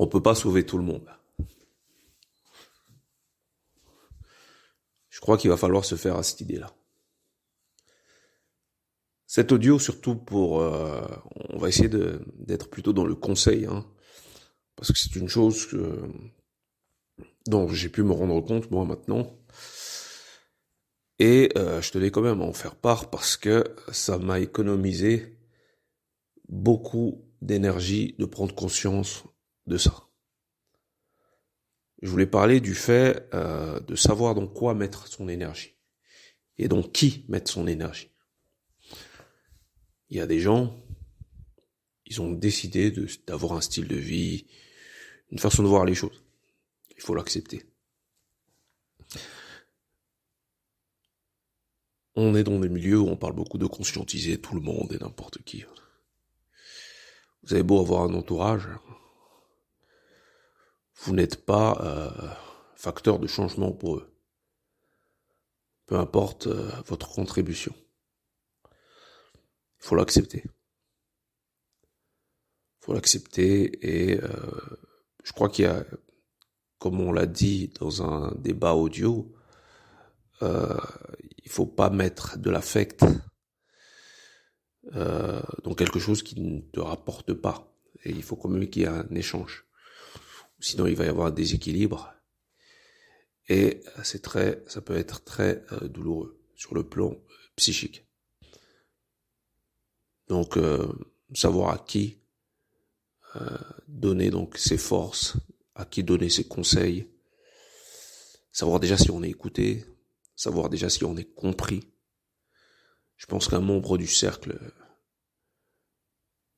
On peut pas sauver tout le monde. Je crois qu'il va falloir se faire à cette idée-là. Cet audio, surtout on va essayer d'être plutôt dans le conseil, hein, parce que c'est une chose dont j'ai pu me rendre compte, moi, maintenant. Et je tenais quand même à en faire part parce que ça m'a économisé beaucoup d'énergie de prendre conscience de ça. Je voulais parler du fait de savoir dans quoi mettre son énergie et dans qui mettre son énergie. Il y a des gens, ils ont décidé d'avoir un style de vie, une façon de voir les choses. Il faut l'accepter. On est dans des milieux où on parle beaucoup de conscientiser tout le monde et n'importe qui. Vous avez beau avoir un entourage, vous n'êtes pas facteur de changement pour eux. Peu importe votre contribution. Il faut l'accepter. Il faut l'accepter et je crois qu'il y a, comme on l'a dit dans un débat audio, il faut pas mettre de l'affect dans quelque chose qui ne te rapporte pas. Et il faut quand même qu'il y ait un échange. Sinon, il va y avoir un déséquilibre. Et ça peut être très douloureux sur le plan psychique. Donc, savoir à qui donner donc ses forces, à qui donner ses conseils, savoir déjà si on est écouté, savoir déjà si on est compris. Je pense qu'un membre du cercle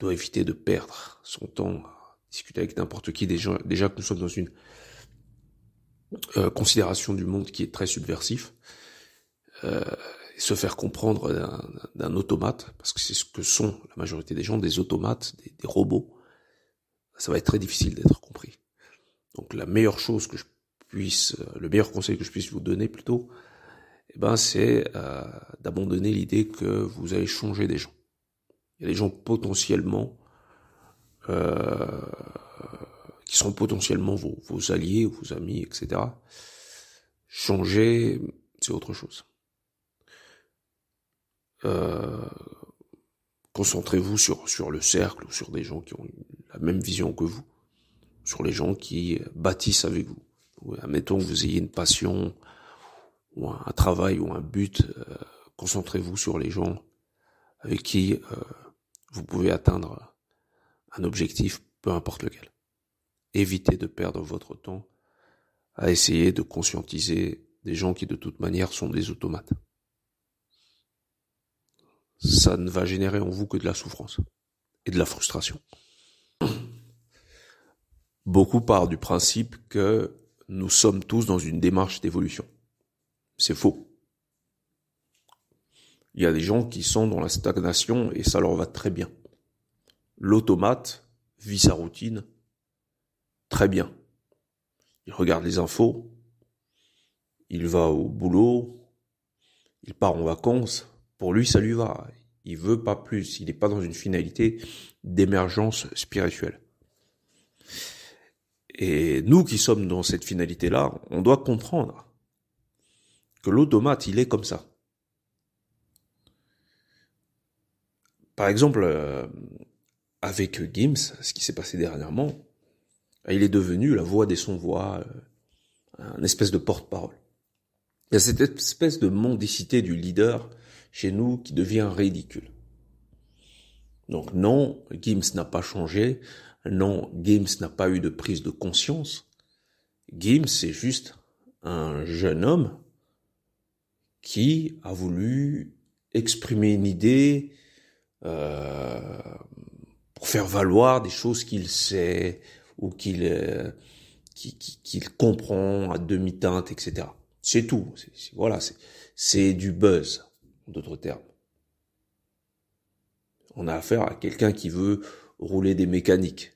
doit éviter de perdre son temps à discuter avec n'importe qui. Déjà que nous sommes dans une considération du monde qui est très subversif, se faire comprendre d'un automate, parce que c'est ce que sont la majorité des gens, des automates, des robots, ça va être très difficile d'être compris. Donc le meilleur conseil que je puisse vous donner plutôt, c'est d'abandonner l'idée que vous allez changer des gens. Il y a des gens potentiellement qui sont potentiellement vos alliés, vos amis, etc. Changer, c'est autre chose. Concentrez-vous sur le cercle ou sur des gens qui ont la même vision que vous, sur les gens qui bâtissent avec vous. Admettons que vous ayez une passion ou un travail ou un but, concentrez-vous sur les gens avec qui vous pouvez atteindre un objectif, peu importe lequel. Évitez de perdre votre temps à essayer de conscientiser des gens qui de toute manière sont des automates. Ça ne va générer en vous que de la souffrance et de la frustration. Beaucoup partent du principe que nous sommes tous dans une démarche d'évolution. C'est faux. Il y a des gens qui sont dans la stagnation et ça leur va très bien. L'automate vit sa routine très bien. Il regarde les infos, il va au boulot, il part en vacances. Pour lui, ça lui va. Il veut pas plus. Il n'est pas dans une finalité d'émergence spirituelle. Et nous qui sommes dans cette finalité-là, on doit comprendre que l'automate, il est comme ça. Par exemple, avec Gims, ce qui s'est passé dernièrement, il est devenu la voix des sans-voix, un espèce de porte-parole. Il y a cette espèce de mendicité du leader chez nous qui devient ridicule. Donc non, Gims n'a pas changé. Non, Gims n'a pas eu de prise de conscience. Gims, c'est juste un jeune homme qui a voulu exprimer une idée pour faire valoir des choses qu'il sait ou qu'il comprend à demi-teinte, etc. C'est tout. C'est du buzz, en d'autres termes. On a affaire à quelqu'un qui veut rouler des mécaniques.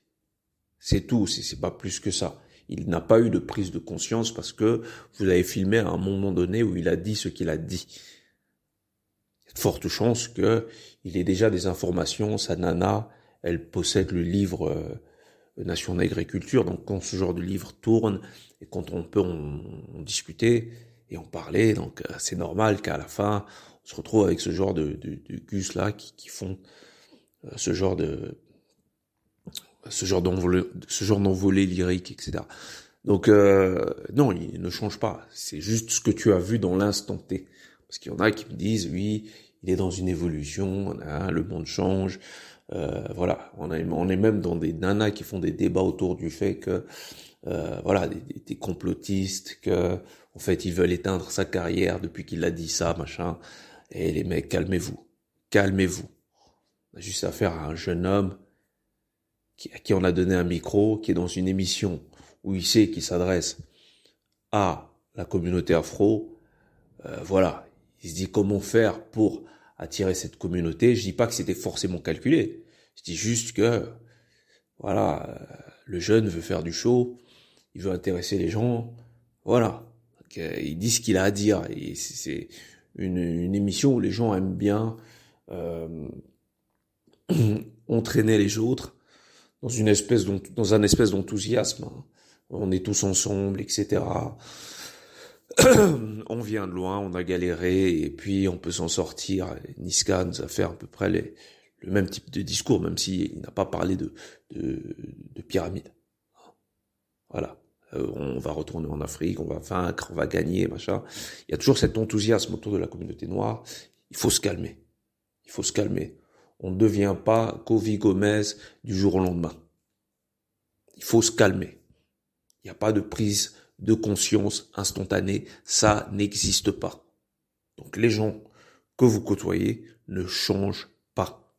C'est tout, c'est pas plus que ça. Il n'a pas eu de prise de conscience parce que vous avez filmé à un moment donné où il a dit ce qu'il a dit. Il y a de fortes chances qu'il ait déjà des informations, sa nana, elle possède le livre Nation Nègre et Culture. Donc quand ce genre de livre tourne et quand on peut en discuter et en parler, donc c'est normal qu'à la fin on se retrouve avec ce genre de gus là qui font ce genre d'envolée lyrique, etc. Donc non, il ne change pas. C'est juste ce que tu as vu dans l'instant T. Parce qu'il y en a qui me disent, oui, il est dans une évolution, hein, le monde change. Voilà, on est même dans des nanas qui font des débats autour du fait que voilà, des complotistes, que en fait ils veulent éteindre sa carrière depuis qu'il a dit ça, machin. Et les mecs, calmez-vous. On a juste affaire à un jeune homme à qui on a donné un micro, qui est dans une émission où il sait qu'il s'adresse à la communauté afro. Voilà, il se dit comment faire pour attirer cette communauté. Je dis pas que c'était forcément calculé. Je dis juste que voilà, le jeune veut faire du show, il veut intéresser les gens. Voilà, donc, il dit ce qu'il a à dire. Et c'est une émission où les gens aiment bien entraîner les autres dans un espèce d'enthousiasme. Hein. On est tous ensemble, etc. On vient de loin, on a galéré, et puis on peut s'en sortir. Niska nous a fait à peu près le même type de discours, même s'il n'a pas parlé de pyramide. Voilà. On va retourner en Afrique, on va vaincre, on va gagner, machin. Il y a toujours cet enthousiasme autour de la communauté noire. Il faut se calmer. On ne devient pas Kofi Gomez du jour au lendemain. Il faut se calmer. Il n'y a pas de prise de conscience instantanée. Ça n'existe pas. Donc les gens que vous côtoyez ne changent pas.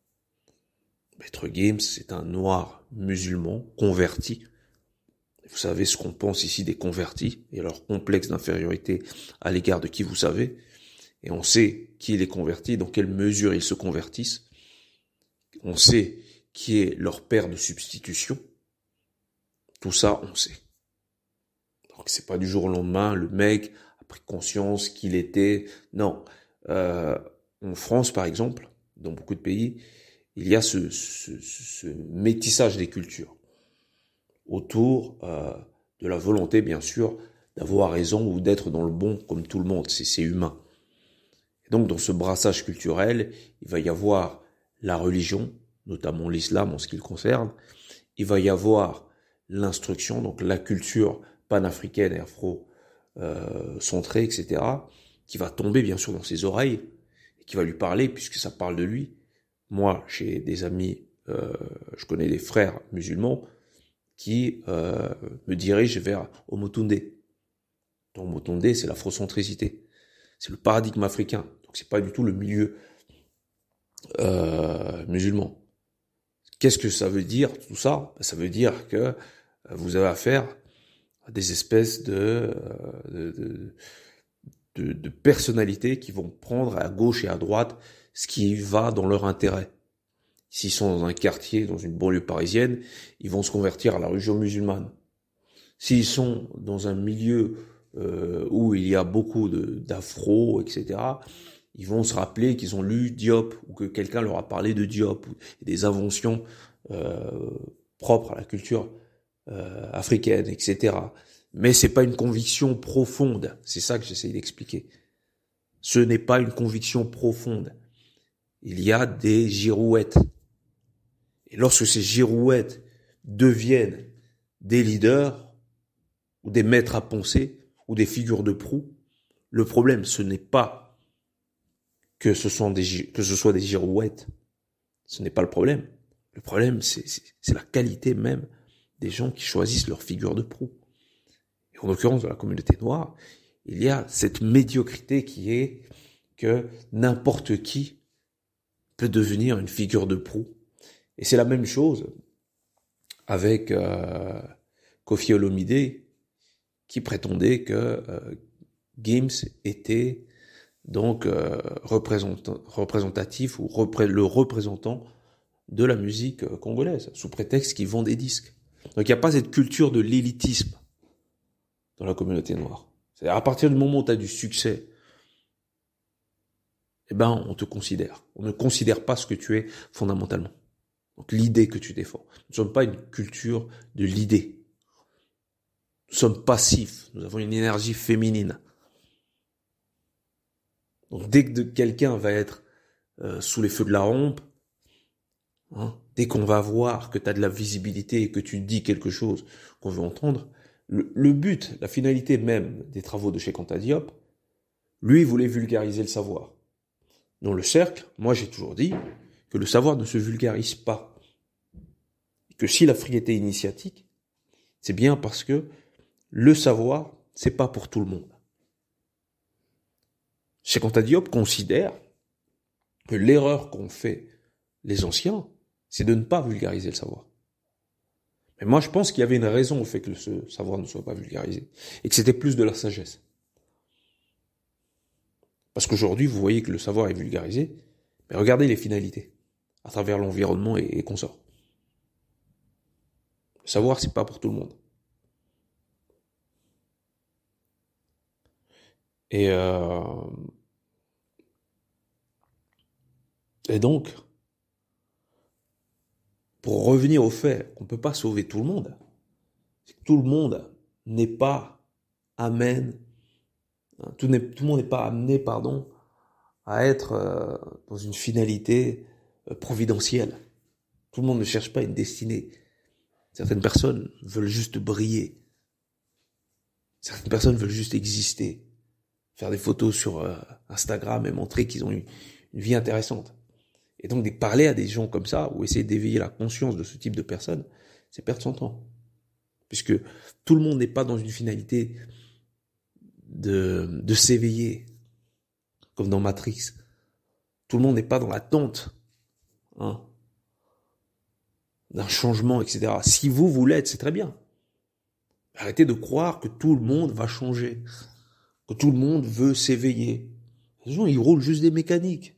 Maître Gims, c'est un noir musulman converti. Vous savez ce qu'on pense ici des convertis et leur complexe d'infériorité à l'égard de qui vous savez. Et on sait qui les convertit, dans quelle mesure ils se convertissent. On sait qui est leur père de substitution. Tout ça, on sait. Donc c'est pas du jour au lendemain, le mec a pris conscience qu'il était... Non. En France, par exemple, dans beaucoup de pays, il y a ce métissage des cultures autour de la volonté, bien sûr, d'avoir raison ou d'être dans le bon comme tout le monde. C'est humain. Et donc, dans ce brassage culturel, il va y avoir la religion, notamment l'islam en ce qui le concerne. Il va y avoir l'instruction, donc la culture panafricaine et afro-centrée, etc., qui va tomber, bien sûr, dans ses oreilles et qui va lui parler, puisque ça parle de lui. Moi, j'ai des amis, je connais des frères musulmans qui me dirigent vers Omotunde. Donc, Omotunde, c'est l'afrocentricité. C'est le paradigme africain. Donc, c'est pas du tout le milieu musulman. Qu'est-ce que ça veut dire, tout ça? Ça veut dire que vous avez affaire à des espèces de personnalités qui vont prendre à gauche et à droite ce qui va dans leur intérêt. S'ils sont dans un quartier, dans une banlieue parisienne, ils vont se convertir à la religion musulmane. S'ils sont dans un milieu où il y a beaucoup d'afro, etc., ils vont se rappeler qu'ils ont lu Diop ou que quelqu'un leur a parlé de Diop ou des inventions propres à la culture africaine, etc. Mais c'est pas une conviction profonde. C'est ça que j'essaye d'expliquer. Ce n'est pas une conviction profonde. Il y a des girouettes. Et lorsque ces girouettes deviennent des leaders ou des maîtres à penser ou des figures de proue, le problème, ce n'est pas que ce soit des girouettes. Ce n'est pas le problème. Le problème, c'est la qualité même des gens qui choisissent leur figure de proue. Et en l'occurrence, dans la communauté noire, il y a cette médiocrité qui est que n'importe qui peut devenir une figure de proue. Et c'est la même chose avec Kofi Olomide, qui prétendait que Gims était donc représentatif ou le représentant de la musique congolaise, sous prétexte qu'il vend des disques. Donc il n'y a pas cette culture de l'élitisme dans la communauté noire. C'est-à-dire à partir du moment où tu as du succès, eh ben on te considère. On ne considère pas ce que tu es fondamentalement. Donc l'idée que tu défends. Nous ne sommes pas une culture de l'idée. Nous sommes passifs. Nous avons une énergie féminine. Donc dès que quelqu'un va être sous les feux de la rampe, dès qu'on va voir que tu as de la visibilité et que tu dis quelque chose qu'on veut entendre, le but, la finalité même des travaux de Cheikh Anta Diop, lui, il voulait vulgariser le savoir. Dans le cercle, moi j'ai toujours dit que le savoir ne se vulgarise pas. Que si l'Afrique était initiatique, c'est bien parce que le savoir, c'est pas pour tout le monde. Cheikh Anta Diop considère que l'erreur qu'ont fait les anciens, c'est de ne pas vulgariser le savoir. Mais moi, je pense qu'il y avait une raison au fait que ce savoir ne soit pas vulgarisé. Et que c'était plus de la sagesse. Parce qu'aujourd'hui, vous voyez que le savoir est vulgarisé, mais regardez les finalités, à travers l'environnement et consorts. Le savoir, c'est pas pour tout le monde. Et donc, pour revenir au fait qu'on ne peut pas sauver tout le monde, c'est que tout le monde n'est pas amène, tout le monde n'est pas amené, à être dans une finalité providentielle. Tout le monde ne cherche pas une destinée. Certaines personnes veulent juste briller. Certaines personnes veulent juste exister. Faire des photos sur Instagram et montrer qu'ils ont une vie intéressante. Et donc, de parler à des gens comme ça, ou essayer d'éveiller la conscience de ce type de personnes, c'est perdre son temps. Puisque tout le monde n'est pas dans une finalité de s'éveiller, comme dans Matrix. Tout le monde n'est pas dans l'attente d'un changement, etc. Si vous l'êtes, c'est très bien. Arrêtez de croire que tout le monde va changer, que tout le monde veut s'éveiller. Les gens, ils roulent juste des mécaniques.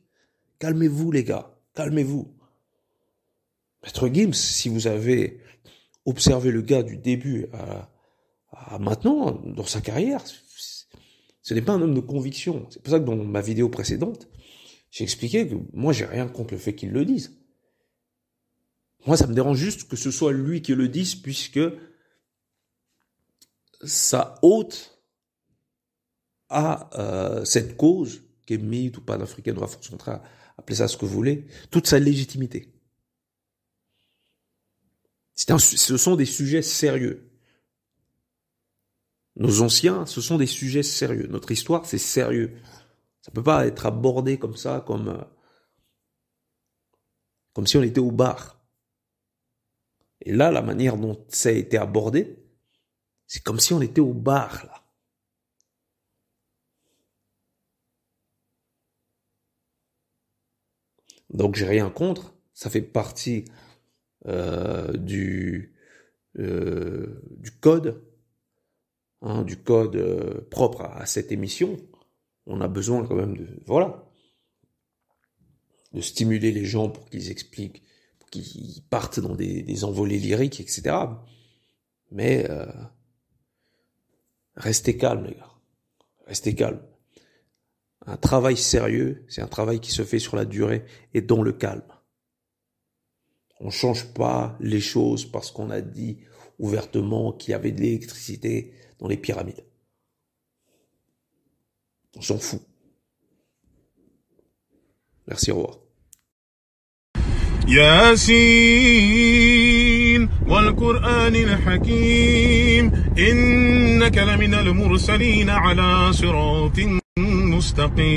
Calmez-vous, les gars. Calmez-vous. Maître Gims, si vous avez observé le gars du début à maintenant, dans sa carrière, ce n'est pas un homme de conviction. C'est pour ça que dans ma vidéo précédente, j'ai expliqué que moi, j'ai rien contre le fait qu'il le dise. Moi, ça me dérange juste que ce soit lui qui le dise, puisque ça ôte à cette cause qui est mythe ou panafricaine ou afro-centrale, appelez ça ce que vous voulez, toute sa légitimité. Ce sont des sujets sérieux. Nos anciens, ce sont des sujets sérieux. Notre histoire, c'est sérieux. Ça peut pas être abordé comme ça, comme si on était au bar. Et là, la manière dont ça a été abordé, c'est comme si on était au bar, là. Donc, j'ai rien contre. Ça fait partie du code, du code propre à cette émission. On a besoin quand même de stimuler les gens pour qu'ils expliquent, pour qu'ils partent dans des envolées lyriques, etc. Mais restez calmes, les gars. Restez calmes. Un travail sérieux, c'est un travail qui se fait sur la durée et dans le calme. On change pas les choses parce qu'on a dit ouvertement qu'il y avait de l'électricité dans les pyramides. On s'en fout. Merci, au revoir. ياسين والقرآن الحكيم إنك لمن المرسلين على صراط مستقيم